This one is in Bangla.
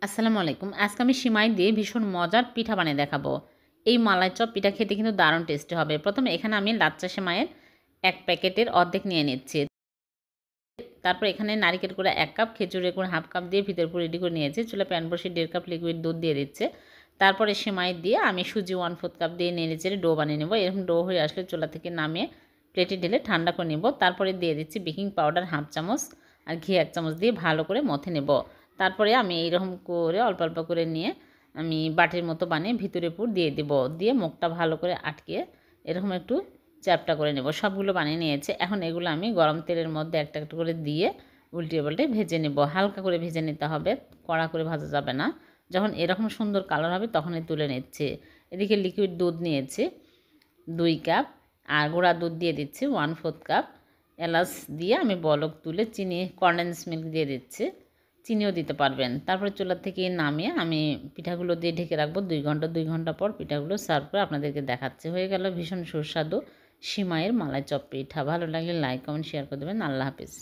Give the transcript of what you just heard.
আসসালামু আলাইকুম। আজকে আমি সিমাই দিয়ে ভীষণ মজার পিঠা বানিয়ে দেখাবো। এই মালাই চপ পিঠা খেতে কিন্তু দারুণ টেস্টি হবে। প্রথমে এখানে আমি লাচ্চা সেমাইয়ের ১ প্যাকেটের অর্ধেক নিয়ে নিচ্ছি। তারপর এখানে নারিকেল গুঁড়া ১ কাপ, খেজুরের গুঁড়া 1/2 কাপ দিয়ে ভিতরে পুর রেডি করে নিয়েছি। চুলায় প্যান বসিয়ে 1.5 কাপ লিকুইড দুধ দিয়ে দিচ্ছে। তারপরে সেমাই দিয়ে আমি সুজি 1/4 কাপ দিয়ে নেড়েচেড়ে ডো বানিয়ে নেব। এরকম ডো হয়ে আসলে চুলা থেকে নামিয়ে প্লেটে ঢেলে ঠান্ডা করে নেব। তারপরে দিয়ে দিচ্ছি বেকিং পাউডার 1/2 চামচ আর ঘি 1 চামচ দিয়ে ভালো করে মথে নেব। তারপরে আমি এইরকম করে অল্প অল্প করে নিয়ে আমি বাটির মতো বানিয়ে ভিতরে পুর দিয়ে দেব। দিয়ে মুখটা ভালো করে আটকে এরকম একটু চ্যাপটা করে নেব। সবগুলো বানিয়ে নিয়েছে। এখন এগুলো আমি গরম তেলের মধ্যে একটা একটা করে দিয়ে উল্টিয়ে পাল্টে ভেজে নেব। হালকা করে ভেজে নিতে হবে, কড়া করে ভাজা যাবে না। যখন এরকম সুন্দর কালার হবে তখনই তুলে নিচ্ছি। এদিকে লিকুইড দুধ নিয়েছি 2 কাপ আর গুঁড়া দুধ দিয়ে দিচ্ছি 1/4 কাপ। এলাচ দিয়ে আমি বলক তুলে চিনি কনডেন্স মিল্ক দিয়ে দিচ্ছি। চিনিও দিতে পারবেন। তারপরে চুলা থেকে নামিয়ে আমি পিঠাগুলো দিয়ে ঢেকে রাখবো 2 ঘন্টা পর পিঠাগুলো সার্ভ করে আপনাদেরকে দেখাচ্ছি। হয়ে গেল ভীষণ সুস্বাদু সিমাইয়ের মালাই চপ পিঠা। ভালো লাগলে লাইক কমেন্ট শেয়ার করে দেবেন। আল্লাহ হাফেজ।